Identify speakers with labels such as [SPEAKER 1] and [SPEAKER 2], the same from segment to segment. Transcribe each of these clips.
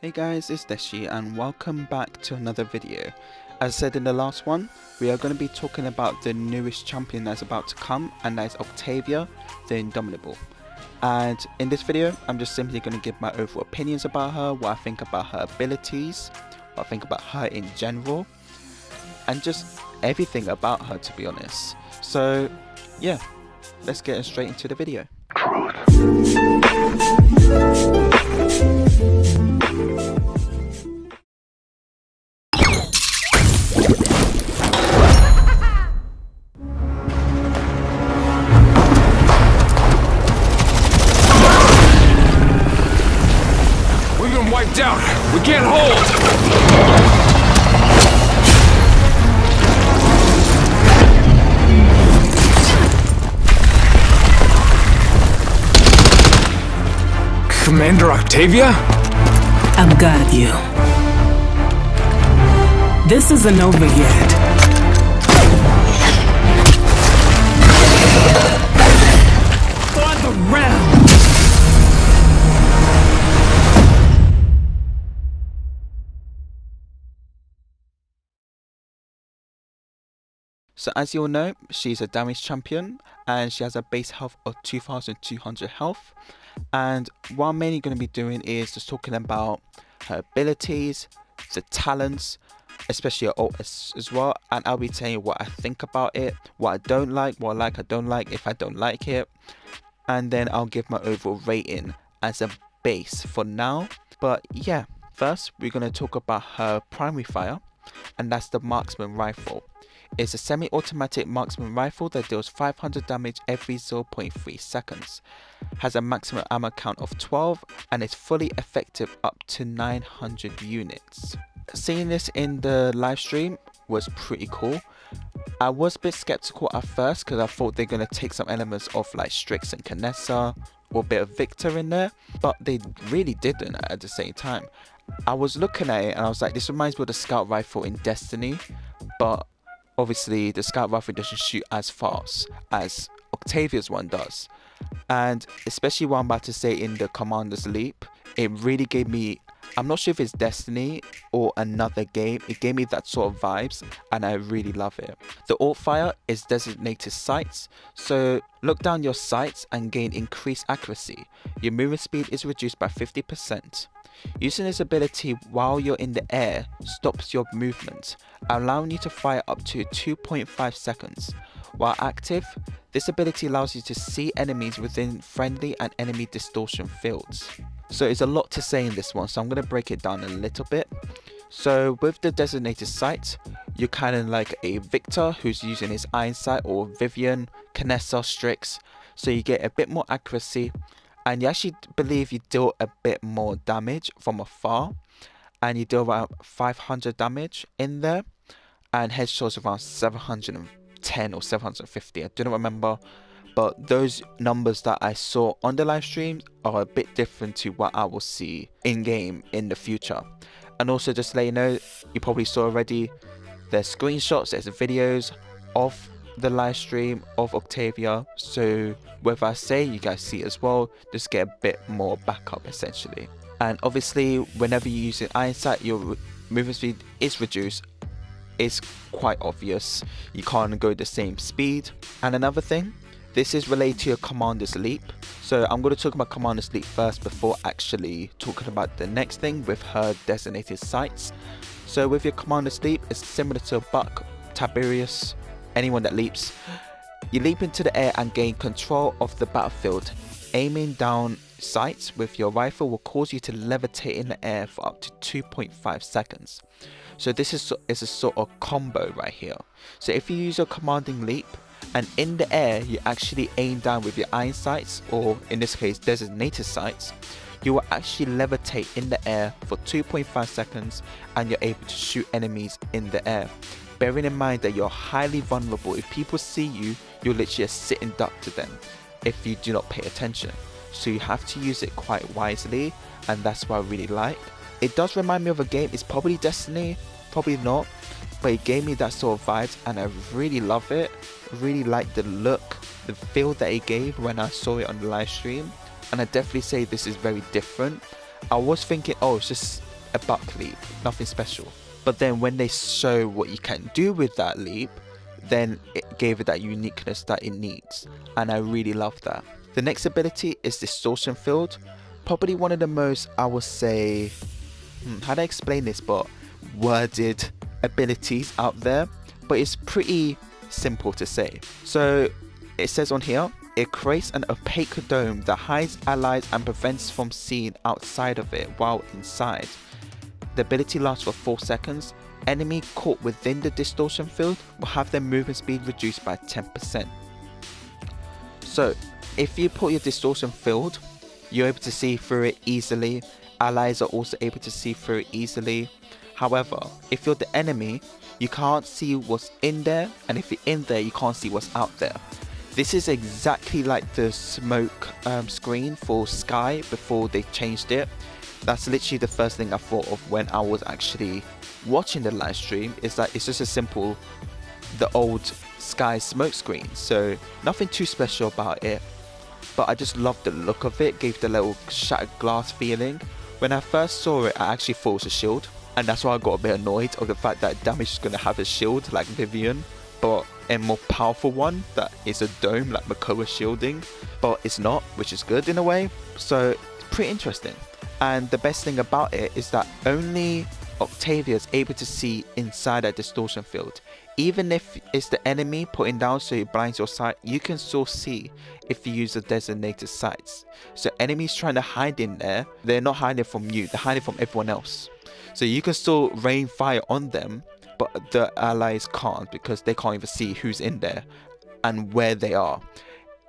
[SPEAKER 1] Hey guys, it's Shye and welcome back to another video. As said in the last one, we are going to be talking about the newest champion that's about to come, and that is Octavia, the Indomitable. And in this video, I'm just simply going to give my overall opinions about her, what I think about her abilities, what I think about her in general, and just everything about her, to be honest. So yeah, let's get straight into the video.
[SPEAKER 2] We've been wiped out. We can't hold. Commander Octavia?
[SPEAKER 3] I've got you. This isn't over yet. For the round!
[SPEAKER 1] So as you all know, she's a damage champion and she has a base health of 2200 health. And what I'm mainly going to be doing is just talking about her abilities, the talents, especially her ult as well. And I'll be telling you what I think about it, what I don't like, what I like, I don't like, if I don't like it. And then I'll give my overall rating as a base for now. But yeah, first we're going to talk about her primary fire, and that's the marksman rifle. It's a semi-automatic marksman rifle that deals 500 damage every 0.3 seconds, has a maximum ammo count of 12, and is fully effective up to 900 units. Seeing this in the live stream was pretty cool. I was a bit skeptical at first because I thought they're going to take some elements of like Strix and Canessa or a bit of Victor in there, but they really didn't at the same time. I was looking at it and I was like, this reminds me of the scout rifle in Destiny, but obviously the scout rifle doesn't shoot as fast as Octavia's one does. And especially what I'm about to say in the Commander's Leap, it really gave me, I'm not sure if it's Destiny or another game, it gave me that sort of vibes and I really love it. The alt fire is designated sights, so look down your sights and gain increased accuracy. Your movement speed is reduced by 50%. Using this ability while you're in the air stops your movement, allowing you to fire up to 2.5 seconds. While active, this ability allows you to see enemies within friendly and enemy distortion fields. So it's a lot to say in this one, so I'm going to break it down a little bit. So with the designated sight, you're kind of like a Victor who's using his iron sight, or Vivian, Canessa, Strix, so you get a bit more accuracy. And you actually believe you deal a bit more damage from afar, and you deal around 500 damage in there, and headshots around 710 or 750, I don't remember, but those numbers that I saw on the live stream are a bit different to what I will see in game in the future. And also, just to let you know, you probably saw already, there's screenshots, there's videos of the live stream of Octavia, so whether I say, you guys see it as well, just get a bit more backup essentially. And obviously whenever you use an iron sight, your movement speed is reduced. It's quite obvious, you can't go the same speed. And another thing, this is related to your Commander's Leap, so I'm going to talk about Commander's Leap first before actually talking about the next thing with her designated sights. So with your Commander's Leap, it's similar to Buck, Tiberius, anyone that leaps. You leap into the air and gain control of the battlefield. Aiming down sights with your rifle will cause you to levitate in the air for up to 2.5 seconds. So this is a sort of combo right here. So if you use your commanding leap and in the air you actually aim down with your iron sights, or in this case designated sights, you will actually levitate in the air for 2.5 seconds and you're able to shoot enemies in the air. Bearing in mind that you're highly vulnerable, if people see you, you're literally a sitting duck to them if you do not pay attention. So you have to use it quite wisely, and that's what I really like. It does remind me of a game, it's probably Destiny, probably not, but it gave me that sort of vibes and I really love it. Really like the look, the feel that it gave when I saw it on the live stream, and I definitely say this is very different. I was thinking, oh, it's just a buck leap, nothing special. But then when they show what you can do with that leap, then it gave it that uniqueness that it needs, and I really love that. The next ability is Distortion Field, probably one of the most, I would say, how do I explain this, but worded abilities out there, but it's pretty simple to say. So it says on here, it creates an opaque dome that hides allies and prevents from seeing outside of it while inside. The ability lasts for 4 seconds. Enemy caught within the distortion field will have their movement speed reduced by 10%. So if you put your distortion field, you're able to see through it easily. Allies are also able to see through it easily. However, if you're the enemy, you can't see what's in there, and if you're in there, you can't see what's out there. This is exactly like the smoke screen for Shye before they changed it. That's literally the first thing I thought of when I was actually watching the live stream, is that it's just a simple, the old Shye smoke screen. So nothing too special about it, but I just loved the look of it, gave the little shattered glass feeling. When I first saw it, I actually thought it was a shield, and that's why I got a bit annoyed of the fact that damage is going to have a shield like Vivian, but a more powerful one that is a dome like Makoa shielding, but it's not, which is good in a way. So it's pretty interesting. And the best thing about it is that only Octavia is able to see inside that distortion field. Even if it's the enemy putting down so it blinds your sight, you can still see if you use the designated sights. So enemies trying to hide in there, they're not hiding from you, they're hiding from everyone else. So you can still rain fire on them, but the allies can't, because they can't even see who's in there and where they are.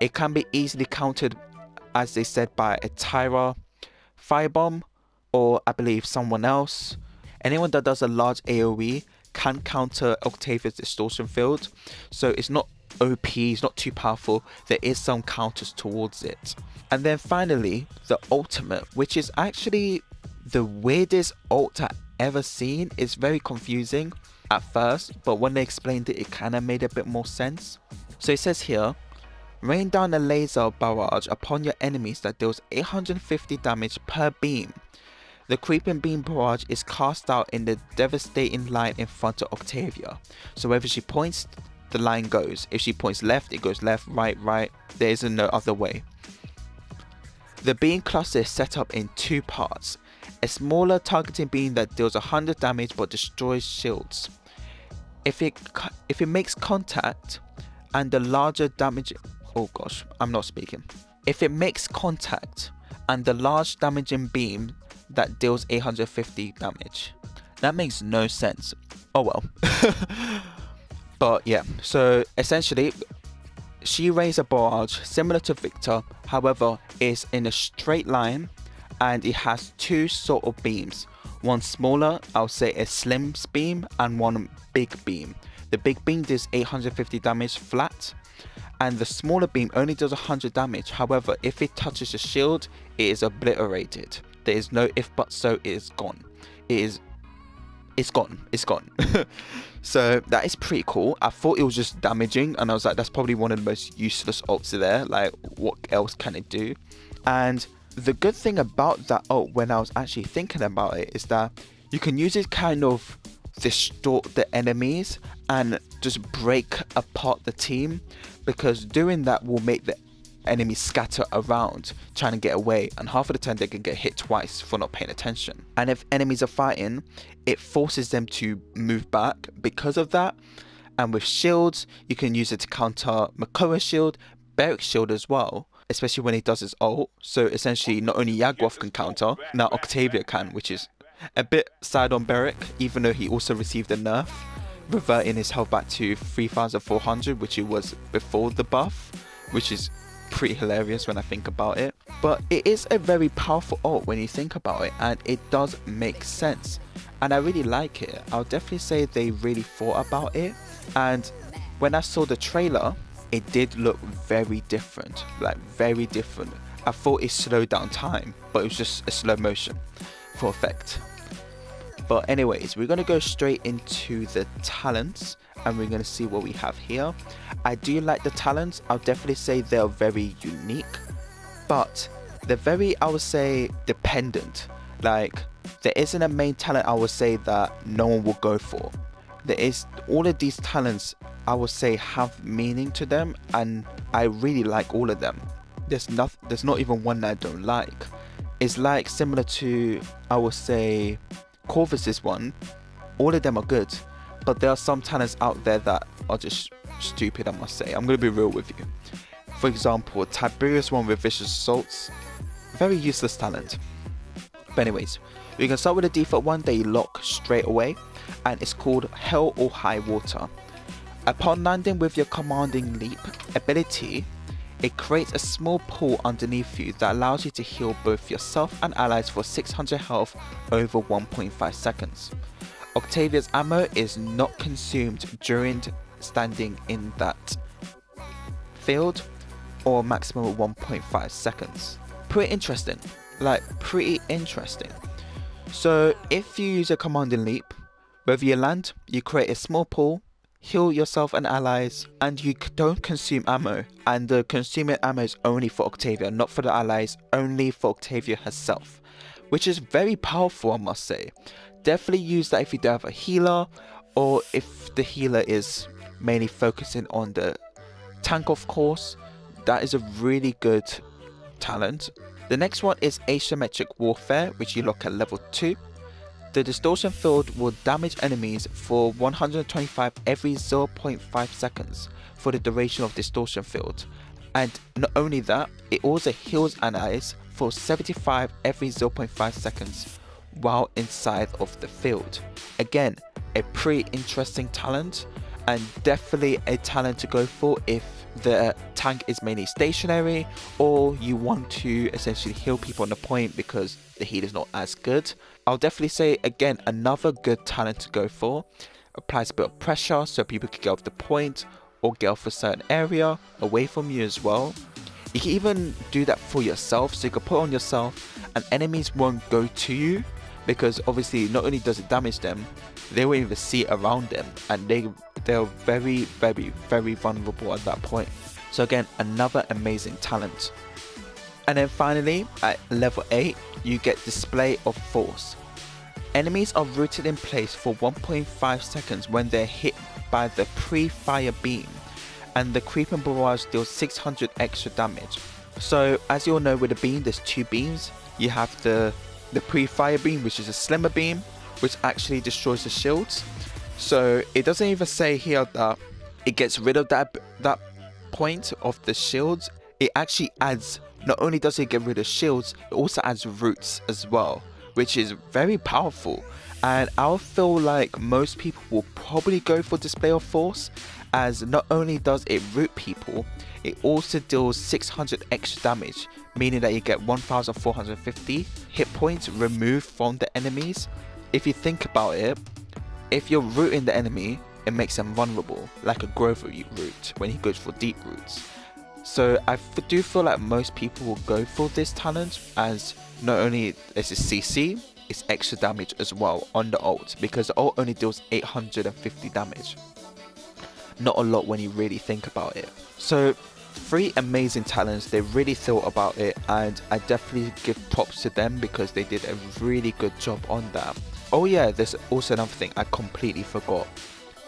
[SPEAKER 1] It can be easily countered, as they said, by a Tyra firebomb, or I believe someone else. Anyone that does a large AoE can counter Octavia's distortion field, so it's not OP, it's not too powerful. There is some counters towards it. And then finally, the ultimate, which is actually the weirdest ult I've ever seen. It's very confusing at first, but when they explained it, it kind of made a bit more sense. So it says here, rain down a laser barrage upon your enemies that deals 850 damage per beam. The creeping beam barrage is cast out in the devastating line in front of Octavia. So wherever she points, the line goes. If she points left, it goes left, right, right. There is no other way. The beam cluster is set up in 2 parts. A smaller targeting beam that deals 100 damage but destroys shields. If it makes contact and the larger damage... Oh gosh, I'm not speaking. If it makes contact and the large damaging beam that deals 850 damage. That makes no sense. Oh well. But yeah, so essentially she raised a barrage similar to Victor, however it's in a straight line and it has 2 sort of beams. One smaller, I'll say a slim beam, and one big beam. The big beam does 850 damage flat, and the smaller beam only does 100 damage. However, if it touches the shield, it is obliterated. There is no if but so, it is gone. It's gone. So that is pretty cool. I thought it was just damaging, and I was like, that's probably one of the most useless ults there. Like, what else can it do? And the good thing about that ult, when I was actually thinking about it, is that you can use it kind of distort the enemies and just break apart the team, because doing that will make the enemies scatter around trying to get away, and half of the time they can get hit twice for not paying attention. And if enemies are fighting, it forces them to move back because of that. And with shields, you can use it to counter Makoa's shield, Beric's shield as well, especially when he does his ult. So essentially not only Yagwov can counter, now Octavia can, which is a bit sad on Beric, even though he also received a nerf, reverting his health back to 3400, which it was before the buff, which is pretty hilarious when I think about it. But it is a very powerful ult when you think about it, and it does make sense, and I really like it. I'll definitely say they really thought about it. And when I saw the trailer, it did look very different, like very different. I thought it slowed down time, but it was just a slow motion for effect. But anyways, we're going to go straight into the talents, and we're going to see what we have here. I do like the talents. I'll definitely say they're very unique, but they're very, I would say, dependent. Like, there isn't a main talent I would say that no one will go for. There is, all of these talents I would say have meaning to them, and I really like all of them. There's not even one that I don't like. It's like similar to, I would say, Corvus's one. All of them are good, but there are some talents out there that are just stupid, I must say. I'm gonna be real with you. For example, Tiberius one with Vicious Assaults, very useless talent. But anyways, we can start with the default one that you lock straight away, and it's called Hell or High Water. Upon landing with your commanding leap ability, it creates a small pool underneath you that allows you to heal both yourself and allies for 600 health over 1.5 seconds. Octavia's ammo is not consumed during standing in that field, or maximum of 1.5 seconds. Pretty interesting. Pretty interesting. So if you use a commanding leap, whether you land, you create a small pool, heal yourself and allies, and you don't consume ammo, and the consuming ammo is only for Octavia, not for the allies, only for Octavia herself, which is very powerful, I must say. Definitely use that if you don't have a healer, or if the healer is mainly focusing on the tank, of course. That is a really good talent. The next one is Asymmetric Warfare, which you lock at level 2. The distortion field will damage enemies for 125 every 0.5 seconds for the duration of distortion field. And not only that, it also heals allies for 75 every 0.5 seconds while inside of the field. Again, a pretty interesting talent, and definitely a talent to go for if the tank is mainly stationary, or you want to essentially heal people on the point because the heal is not as good. I'll definitely say, again, another good talent to go for. Applies a bit of pressure so people can get off the point or get off a certain area away from you as well. You can even do that for yourself, so you can put on yourself and enemies won't go to you, because obviously not only does it damage them, they won't even see it around them, and they're very, very, very vulnerable at that point. So again, another amazing talent. And then finally, at level 8, you get Display of Force. Enemies are rooted in place for 1.5 seconds when they're hit by the pre-fire beam, and the creeping barrage deals 600 extra damage. So as you all know, with the beam, there's two beams. You have the pre-fire beam, which is a slimmer beam, which actually destroys the shields. So it doesn't even say here that it gets rid of that point of the shields. It actually adds, not only does it get rid of shields, it also adds roots as well, which is very powerful. And I feel like most people will probably go for Display of Force, as not only does it root people, it also deals 600 extra damage, meaning that you get 1450 hit points removed from the enemies. If you think about it, if you're rooting the enemy, it makes them vulnerable, like a Grover root when he goes for deep roots. So I do feel like most people will go for this talent, as not only is it CC, it's extra damage as well on the ult, because the ult only deals 850 damage. Not a lot when you really think about it. So 3 amazing talents, they really thought about it, and I definitely give props to them because they did a really good job on that. Oh yeah, there's also another thing I completely forgot,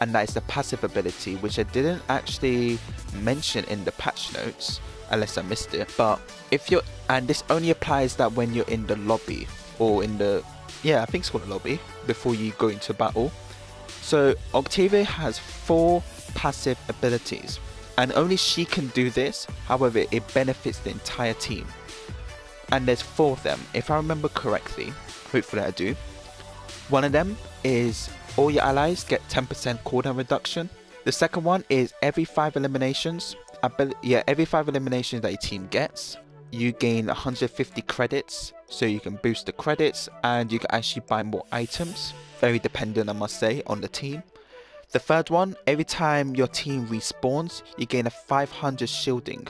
[SPEAKER 1] and that is the passive ability, which I didn't actually mention in the patch notes unless I missed it. But if you're, and this only applies that when you're in the lobby, or in the, yeah, I think it's called a lobby, before you go into battle. So Octavia has 4 passive abilities, and only she can do this. However, it benefits the entire team, and there's 4 of them if I remember correctly. Hopefully I do. One of them is all your allies get 10% cooldown reduction. The second one is every 5 eliminations, every 5 eliminations that your team gets, you gain 150 credits, so you can boost the credits and you can actually buy more items. Very dependent, I must say, on the team. The third one, every time your team respawns, you gain a 500 shielding.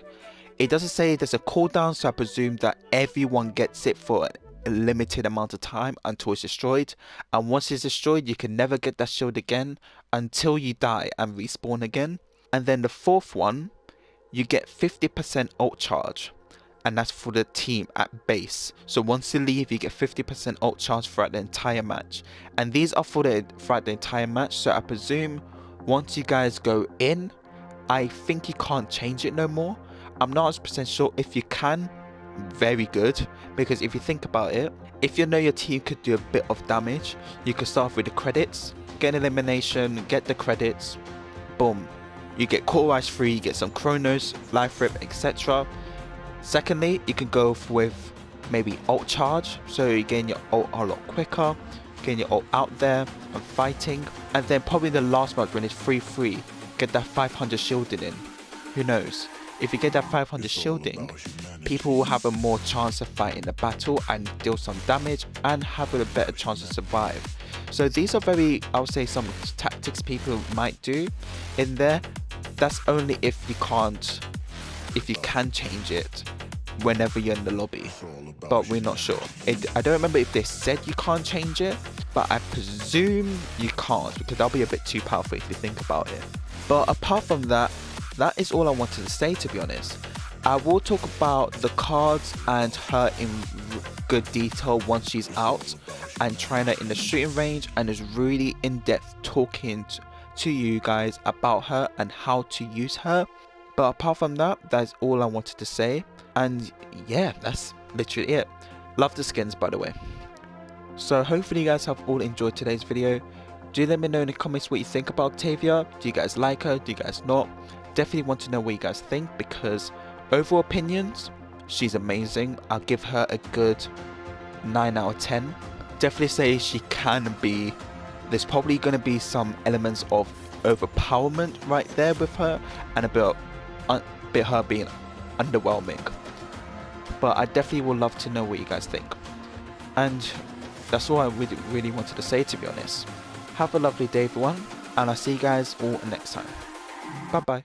[SPEAKER 1] It doesn't say there's a cooldown, so I presume that everyone gets it for a limited amount of time until it's destroyed. And once it's destroyed, you can never get that shield again until you die and respawn again. And then the fourth one, you get 50% ult charge. and that's for the team at base. So once you leave, you get 50% ult charge throughout the entire match, and these are throughout the entire match. So I presume once you guys go in, I think you can't change it no more. I'm not 100% sure. If you can, very good, because if you think about it, if you know your team could do a bit of damage, you could start with the credits, get an elimination, get the credits, boom, you get core rise free, you get some chronos, life rip, etc. Secondly, you can go with maybe ult charge, so you gain your ult a lot quicker, getting your ult out there and fighting. And then probably the last match when it's free, get that 500 shielding in. Who knows? If you get that 500 shielding, people will have a more chance of fighting the battle and deal some damage and have a better chance to survive. So these are very, I would say, some tactics people might do in there. That's only if you can change it whenever you're in the lobby, but we're not sure. I don't remember if they said you can't change it, but I presume you can't, because that'll be a bit too powerful if you think about it. But apart from that, that is all I wanted to say, to be honest. I will talk about the cards and her in good detail once she's out and trying her in the shooting range, and is really in-depth talking to you guys about her and how to use her. But apart from that, that's all I wanted to say. And yeah, that's literally it. Love the skins, by the way. So hopefully you guys have all enjoyed today's video. Do let me know in the comments what you think about Octavia. Do you guys like her? Do you guys not? Definitely want to know what you guys think, because overall opinions, she's amazing. I'll give her a good 9 out of 10. Definitely say she can be, there's probably going to be some elements of overpowerment right there with her, and a bit her being underwhelming. But I definitely would love to know what you guys think. And that's all I really wanted to say, to be honest. Have a lovely day, everyone, and I'll see you guys all next time. Bye bye.